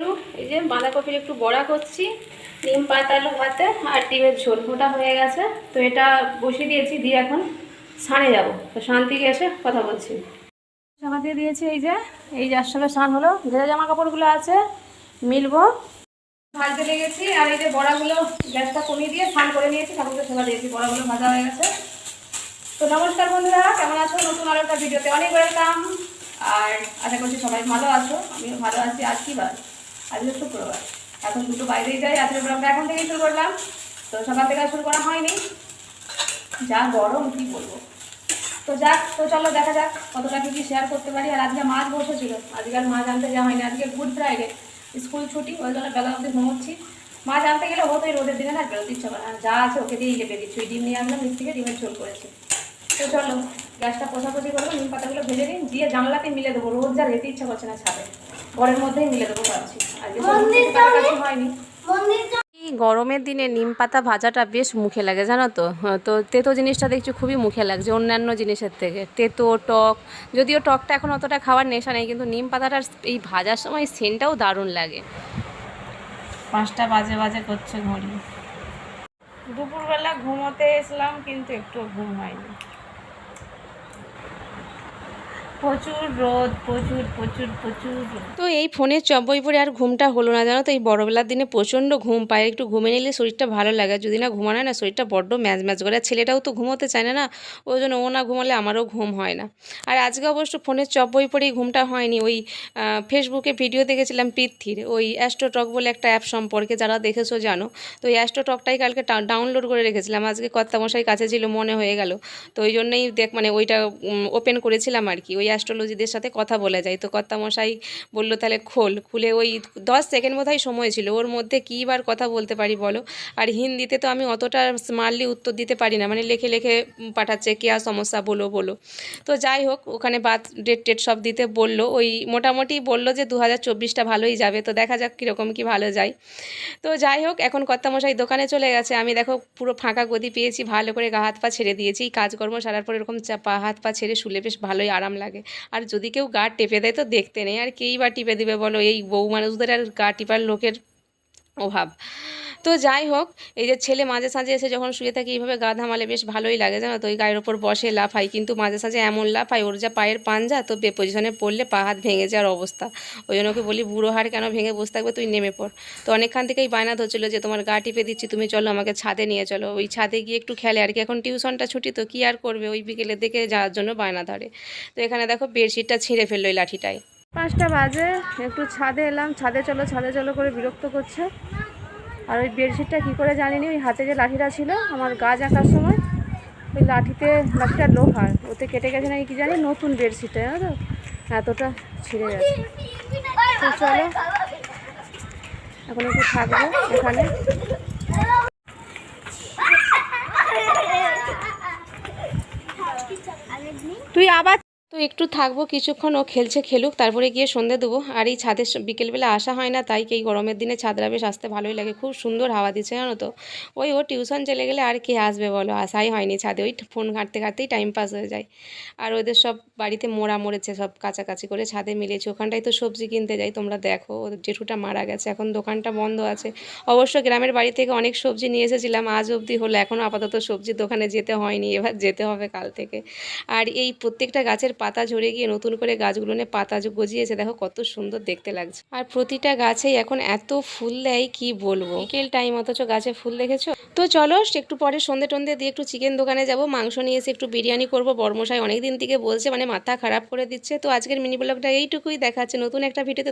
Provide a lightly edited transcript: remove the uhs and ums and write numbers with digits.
এই যে বাঁধাকপির একটু বড়া করছি, নিম পাতা আলু ভাতে আর ডিমের ঝোল মোটা হয়ে গেছে। তো এটা বসিয়ে দিয়েছি, দিয়ে এখন সানে যাব। তো সান থেকে এসে কথা বলছি। জামা দিয়ে দিয়েছি, এই যে আসলে সান হলো, ভেজা জামা কাপড়গুলো আছে মিলবো। ভাজতে লেগেছি আর এই যে বড়াগুলো গ্যাসটা কমিয়ে দিয়ে স্নান করে নিয়েছি, ঠাকুরকে সেবা দিয়েছি, বড়াগুলো ভাজা হয়ে গেছে। তো নমস্কার বন্ধুরা, কেমন আছো? নতুন আরো একটা ভিডিওতে অনেক ওয়েলকাম। আর আশা করছি সবাই ভালো আছো, আমিও ভালো আছি। আজ কি বার? আজকে শুক্রবার। এখন দুটো বাইরেই যাই, রাত্রের ব্লগটা এখন থেকেই শুরু করলাম। তো সকাল থেকে শুরু করা হয়নি, যা গরম কি বলবো। তো চলো দেখা যাক কতটা কি শেয়ার করতে পারি। আর আজকে মাছ বসেছিল, আজকে আর মাছ আনতে যাওয়া হয়নি, আজকে গুড ফ্রাইডে, স্কুল ছুটি, ওই জন্য বেলা অবধি ঘুমোচ্ছি। মাছ আনতে গেলে হতোই রোদের দিনে না, বেরোতে ইচ্ছা করে না, যা আছে ওকে দিয়েই লেপে দিচ্ছি। ডিম নিয়ে আসলাম নিচ থেকে, ডিমের ঝোল করেছি। তো চলো গ্যাসটা কষাকষি করবো, নিম পাতাগুলো ভেজে নিই, দিয়ে জানলাতে মিলে দেবো। রোদ যা যেতে ইচ্ছা করছে না ছাদে, ঘরের মধ্যেই মিলে দেবো ভাবছি। আজকে হয়নি। এই গরমের দিনে নিম পাতা ভাজাটা বেশ মুখে লাগে, জানো তো। তো তেতো জিনিসটা দেখছি খুবই মুখে লাগছে অন্যান্য জিনিসের থেকে। তেতো টক, যদিও টকটা এখন অতটা খাওয়ার নেশা নেই, কিন্তু নিম পাতাটার এই ভাজার সময় সেন্টটাও দারুণ লাগে। 5টা বাজে বাজে করছে ঘড়ি। দুপুরবেলা ঘুমোতে এসলাম, কিন্তু একটু ঘুম হয়নি, প্রচুর রোদ, প্রচুর প্রচুর প্রচুর রোদ। তো এই ফোনের চব্বই পরে আর ঘুমটা হলো না, জানো তো। এই বড়বেলার দিনে প্রচণ্ড ঘুম পায়, একটু ঘুমে নিলে শরীরটা ভালো লাগে, যদি না ঘুমানো হয় না শরীরটা বড্ড ম্যাজ ম্যাজ করে। আর ছেলেটাও তো ঘুমোতে চায় না, ওই জন্য ও না ঘুমালে আমারও ঘুম হয় না। আর আজকে অবশ্য ফোনের চব্বই পরেই ঘুমটা হয়নি। ওই ফেসবুকে ভিডিও দেখেছিলাম পৃথ্বীর, ওই অ্যাস্ট্রোটক বলে একটা অ্যাপ সম্পর্কে, যারা দেখেছো জানো। তো এই অ্যাস্ট্রোটকটাই কালকে ডাউনলোড করে রেখেছিলাম, আজকে কর্তামশাই কাছে ছিল, মনে হয়ে গেল। তো ওই জন্যই মানে ওইটা ওপেন করেছিলাম আর কি। ওই অ্যাস্ট্রোলজিদের সাথে কথা বলে যায়। তো কর্তামশাই বললো তাহলে খুলে ওই 10 সেকেন্ড বোধহয় সময় ছিল, ওর মধ্যে কী বার কথা বলতে পারি বলো। আর হিন্দিতে তো আমি অতটা স্মার্টলি উত্তর দিতে পারি না, মানে লেখে লেখে পাঠাচ্ছে, কেয়া সমস্যা বলো বলো। তো যাই হোক, ওখানে বাদ ডেট সব দিতে বললো। ওই মোটামুটি বললো যে 2024টা ভালোই যাবে। তো দেখা যাক কীরকম কি ভালো যায়। তো যাই হোক, এখন কর্তামশাই দোকানে চলে গেছে। আমি দেখো পুরো ফাঁকা গদি পেয়েছি, ভালো করে গা হাত পা ছেড়ে দিয়েছি। কাজকর্ম সারার পর এরকম পা হাত পা ছেড়ে শুলে বেশ ভালোই আরাম লাগে। আর যদি কেউ গা টেপে দেয় তো দেখতে নেই, আর কেই বা টিপে দিবে বলো, এই বউ মানুষদের আর গা টিপার লোকের অভাব। তো যাই হোক, এই যে ছেলে মাঝে সাঝে এসে যখন শুয়ে থাকি এইভাবে গা ধামালে বেশ ভালোই লাগে, জানো তো। ওই গায়ের ওপর বসে লাফাই, কিন্তু মাঝে সাঝে এমন লাফাই, ওর যা পায়ের পাঞ্জা, তো পজিশনে পড়লে পা হাত ভেঙে যাওয়ার অবস্থা। ওই জন্য ওকে বলি, বুড়ো হাড় কেন ভেঙে বসে থাকবে, তুই নেমে পড়। তো অনেকক্ষণ থেকেই বায়না ধরছিল যে তোমার গা টিপে দিচ্ছি, তুমি চলো আমাকে ছাদে নিয়ে চলো। ওই ছাদে গিয়ে একটু খেলে আর কি, এখন টিউশনটা ছুটি, তো কী আর করবে, ওই বিকেলের দিকে যাওয়ার জন্য বায়না ধরে। তো এখানে দেখো বেডশিটটা ছিঁড়ে ফেললো এই লাঠিটায়। 5টা বাজে, একটু ছাদে এলাম, ছাদে চলো করে বিরক্ত করছে। আর ওই বেডশিটটা কী করে জানিনি, ওই হাতে যে লাঠিটা ছিল আমার গাছ আঁকার সময়, ওই লাঠিটা লোহার, ওতে কেটে গেছে নাকি কি জানি। নতুন বেডশিটটা, জানো তো, এতটা ছিঁড়ে গেছে। তো চলো এখন একটু থাকবো এখানে। তুই আবার তো একটু থাকবো কিছুক্ষণ, ও খেলুক, তারপরে গিয়ে সন্ধে দেবো। আর এই ছাদে বিকেলবেলা আসা হয় না, তাই এই গরমের দিনে ছাদরা বেশ আসতে ভালোই লাগে, খুব সুন্দর হাওয়া দিচ্ছে, জানো তো। ওই ও টিউশন চলে গেলে আর কে আসবে বলো, আসাই হয়নি ছাদে, ওই ফোন ঘাঁটতেই টাইম পাস হয়ে যায়। আর ওদের সব বাড়িতে মরেছে, সব কাছাকাছি করে ছাদে মিলেছে। ওখানটায় তো সবজি কিনতে যাই, তোমরা দেখো, ওদের জেঠুটা মারা গেছে, এখন দোকানটা বন্ধ আছে। অবশ্য গ্রামের বাড়ি থেকে অনেক সবজি নিয়ে এসেছিলাম, আজ অবধি হলো, এখনও আপাতত সবজির দোকানে যেতে হয়নি, এবার যেতে হবে কাল থেকে। আর এই প্রত্যেকটা গাছের পাতা ঝরে গিয়ে নতুন করে গাছগুলো নিয়ে পাতা গজিয়েছে, দেখো কত সুন্দর দেখতে লাগছে। আর প্রতিটা গাছেই এখন এত ফুল দেয় কি বলবো, বিকেল টাইম অথচ গাছে ফুল দেখেছো। তো চলো একটু পরে সন্ধে টন্ধে দিয়ে একটু চিকেন দোকানে যাব, মাংস নিয়ে এসে একটু বিরিয়ানি করবো। বর্মশাই অনেক দিন থেকে বলছে, মানে মাথা খারাপ করে দিচ্ছে। তো আজকের মিনি ব্লগটা এইটুকুই, দেখাচ্ছে নতুন একটা ভিডিওতে।